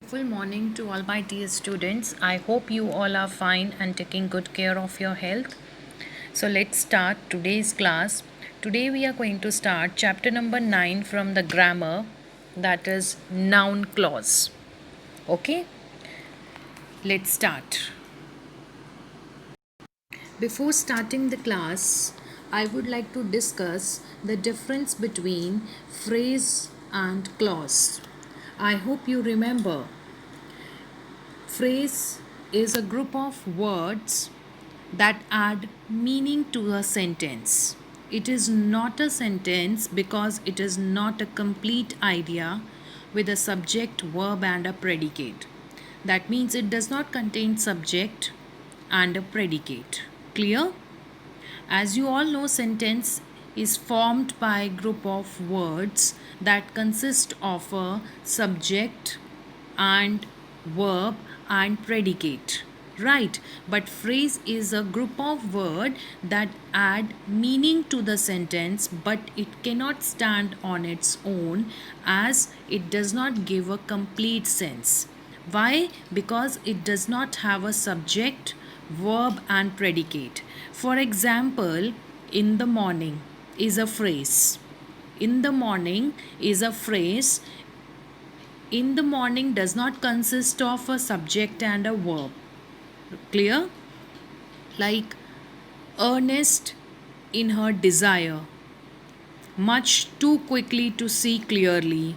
Full morning to all my dear students. I hope you all are fine and taking good care of your health. So let's start today's class. Today we are going to start chapter number 9 from the grammar, that is noun clause. Okay, let's start. Before starting the class, I would like to discuss the difference between phrase and clause. I hope you remember. Phrase is a group of words that add meaning to a sentence. It is not a sentence because it is not a complete idea with a subject, verb, and a predicate. That means it does not contain subject and a predicate. Clear? As you all know, sentence is formed by a group of words that consist of a subject and verb and predicate, right? But phrase is a group of words that add meaning to the sentence, but it cannot stand on its own as it does not give a complete sense. Why? Because it does not have a subject, verb, and predicate. For example, in the morning is a phrase. In the morning is a phrase. In the morning does not consist of a subject and a verb. Clear? Like earnest in her desire, much too quickly to see clearly,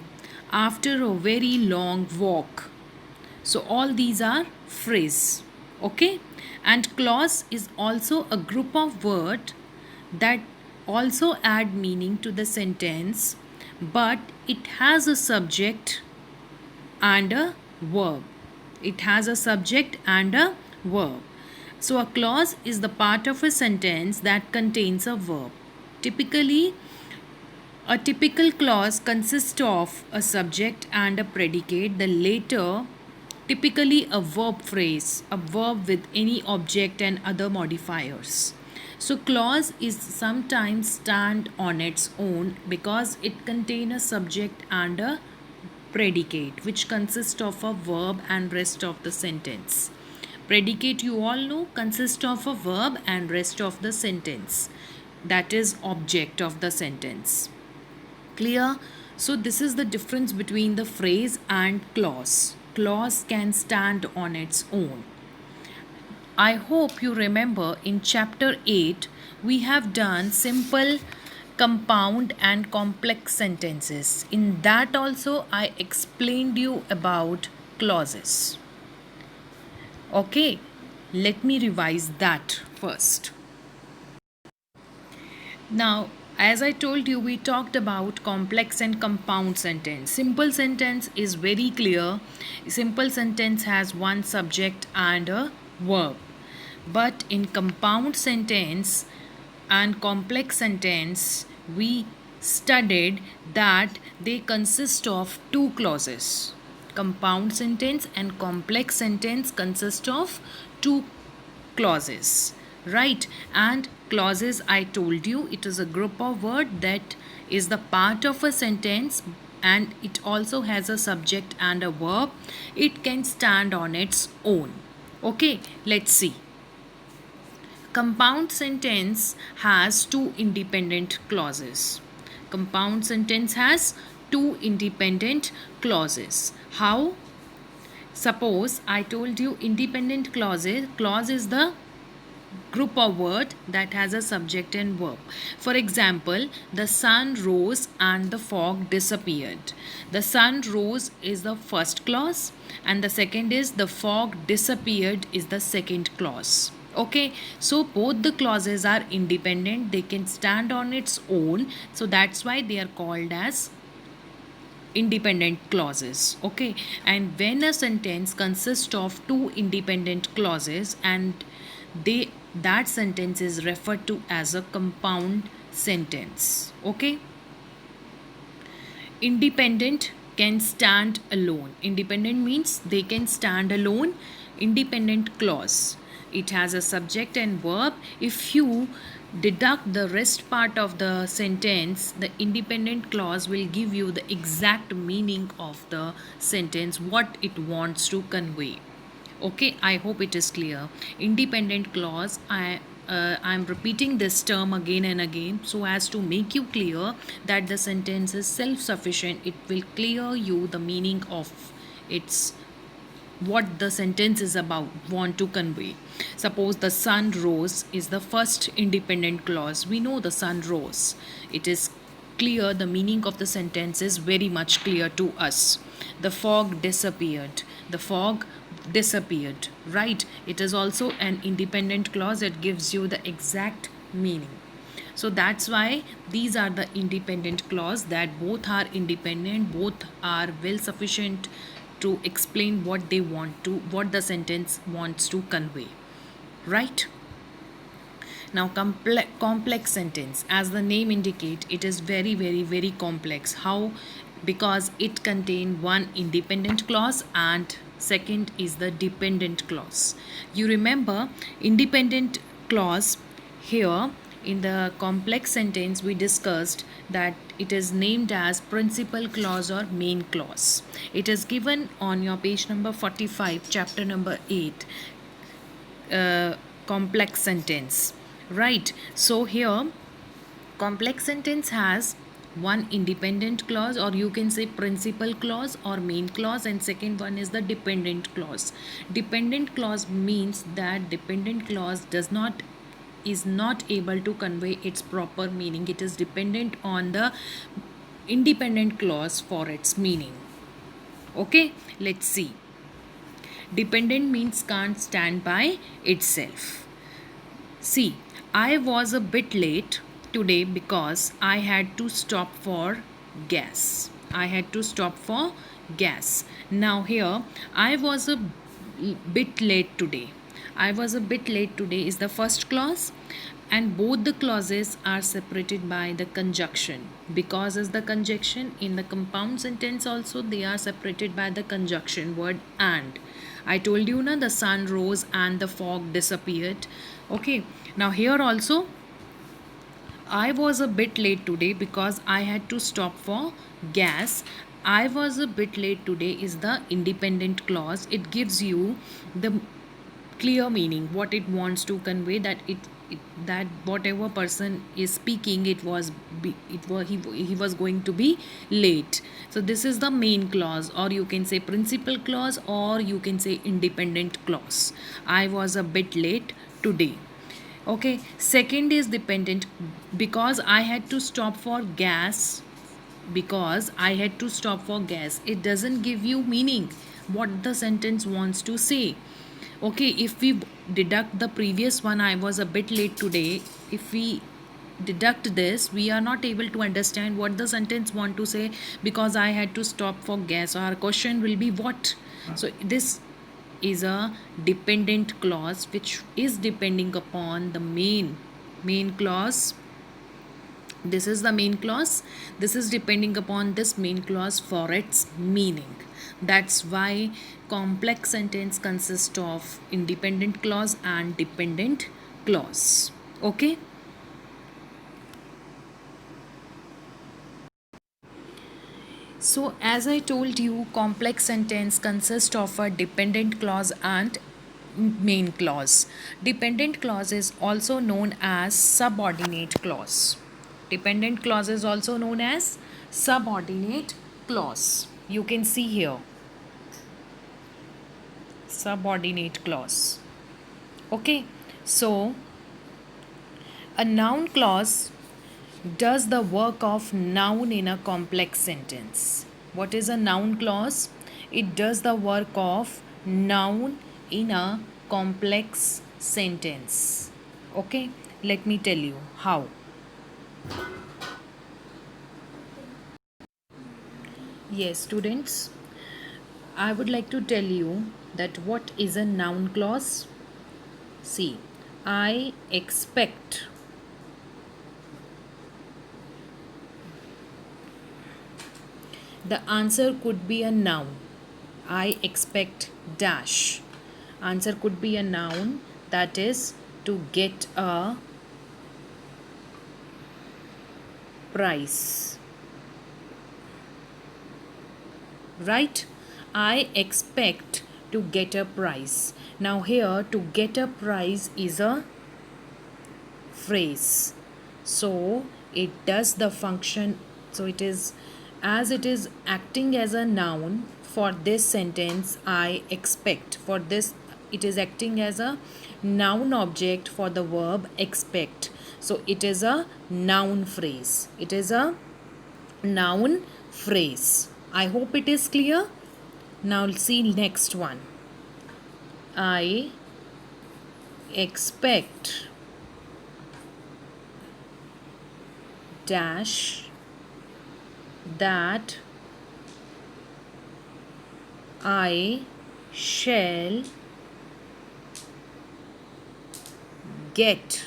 after a very long walk. So all these are phrase. Okay? And clause is also a group of words that also add meaning to the sentence, but it has a subject and a verb. It has a subject and a verb. So a clause is the part of a sentence that contains a verb. Typically, a typical clause consists of a subject and a predicate, the latter typically a verb phrase, a verb with any object and other modifiers. So clause is sometimes stand on its own because it contains a subject and a predicate which consists of a verb and rest of the sentence. Predicate, you all know, consists of a verb and rest of the sentence, that is object of the sentence. Clear? So this is the difference between the phrase and clause. Clause can stand on its own. I hope you remember in chapter 8 we have done simple, compound and complex sentences. In that also I explained you about clauses. Okay, let me revise that first. Now, as I told you, we talked about complex and compound sentence. Simple sentence is very clear. Simple sentence has one subject and a verb. But in compound sentence and complex sentence, we studied that they consist of two clauses. Compound sentence and complex sentence consist of two clauses, right? And clauses, I told you, it is a group of words that is the part of a sentence and it also has a subject and a verb. It can stand on its own. Okay, let's see. Compound sentence has two independent clauses. Compound sentence has two independent clauses. How? Suppose I told you independent clauses. Clause is the group of word that has a subject and verb. For example, the sun rose and the fog disappeared. The sun rose is the first clause and the second is the fog disappeared is the second clause. Okay, so both the clauses are independent, they can stand on its own, so that's why they are called as independent clauses. Okay, and when a sentence consists of two independent clauses and they that sentence is referred to as a compound sentence. Okay, independent can stand alone. Independent means they can stand alone. Independent clause, It has a subject and verb. If you deduct the rest part of the sentence, the independent clause will give you the exact meaning of the sentence, what it wants to convey. Okay, I hope it is clear. Independent clause, I'm repeating this term again and again so as to make you clear that the sentence is self sufficient. It will clear you the meaning of its, what the sentence is about, want to convey. Suppose the sun rose is the first independent clause. We know the sun rose. It is clear, the meaning of the sentence is very much clear to us. The fog disappeared. The fog disappeared, right? It is also an independent clause. It gives you the exact meaning. So that's why these are the independent clause, that both are independent, both are well sufficient to explain what they want to, what the sentence wants to convey, right? Now complex sentence, as the name indicate, it is very very very complex. How? Because it contain one independent clause and second is the dependent clause. You remember independent clause, here in the complex sentence we discussed that it is named as principal clause or main clause. It is given on your page number 45, chapter number 8, complex sentence, right? So here complex sentence has one independent clause, or you can say principal clause or main clause, and second one is the dependent clause. Dependent clause means that dependent clause is not able to convey its proper meaning. It is dependent on the independent clause for its meaning. Okay, let's see. Dependent means can't stand by itself. See, I was a bit late today because I had to stop for gas. I had to stop for gas. Now here, I was a bit late today. I was a bit late today is the first clause, and both the clauses are separated by the conjunction. Because is the conjunction in the compound sentence also, they are separated by the conjunction word and. I told you na, the sun rose and the fog disappeared. Okay, now here also I was a bit late today because I had to stop for gas. I was a bit late today is the independent clause. It gives you the clear meaning, what it wants to convey, that that whatever person is speaking, he was going to be late. So this is the main clause, or you can say principal clause, or you can say independent clause. I was a bit late today. Okay, second is dependent, because I had to stop for gas. Because I had to stop for gas, it doesn't give you meaning what the sentence wants to say. Okay, if we deduct the previous one, I was a bit late today, if we deduct this, we are not able to understand what the sentence want to say. Because I had to stop for gas, our question will be what? So this is a dependent clause which is depending upon the main clause. This is the main clause. This is depending upon this main clause for its meaning. That's why complex sentence consists of independent clause and dependent clause. Okay. So as I told you, complex sentence consists of a dependent clause and main clause. Dependent clause is also known as subordinate clause. Dependent clause is also known as subordinate clause. You can see here, subordinate clause. Okay, so a noun clause does the work of noun in a complex sentence. What is a noun clause? It does the work of noun in a complex sentence. Okay, let me tell you how. Yes, students, I would like to tell you that what is a noun clause. See, I expect the answer could be a noun. I expect dash. Answer could be a noun. that is to get a price, right? I expect to get a prize. Now here to get a prize is a phrase, so it does the function, so it is, as it is acting as a noun for this sentence, I expect, for this it is acting as a noun object for the verb expect, so it is a noun phrase, it is a noun phrase. I hope it is clear. Now see next one. I expect dash that I shall get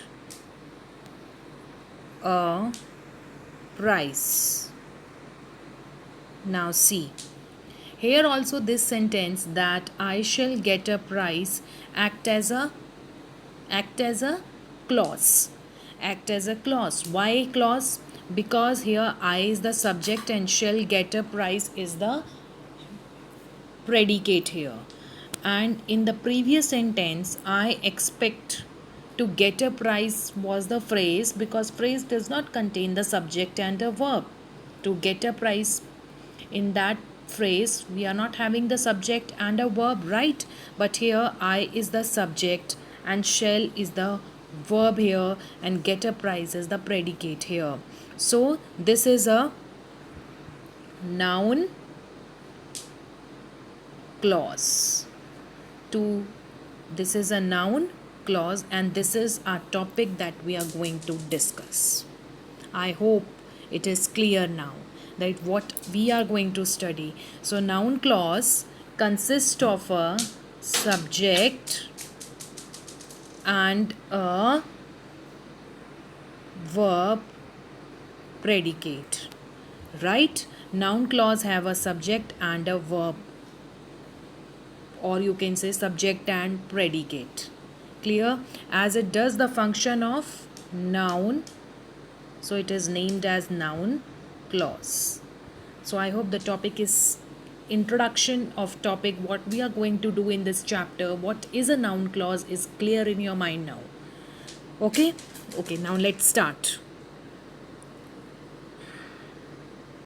a prize. Now see, here also this sentence that I shall get a prize act as a clause. Act as a clause. Why clause? Because here I is the subject and shall get a prize is the predicate here. And in the previous sentence, I expect to get a prize was the phrase, because phrase does not contain the subject and a verb. To get a prize, in that phrase we are not having the subject and a verb, right? But here I is the subject and shall is the verb here, and get a prize is the predicate here. So this is a noun clause. To this is a noun clause, and this is our topic that we are going to discuss. I hope it is clear now that what we are going to study. So noun clause consists of a subject and a verb predicate, right? Noun clause have a subject and a verb, or you can say subject and predicate. Clear? As it does the function of noun, so it is named as noun clause. So I hope the topic is introduction of topic, what we are going to do in this chapter, what is a noun clause, is clear in your mind now. Okay, now let's start.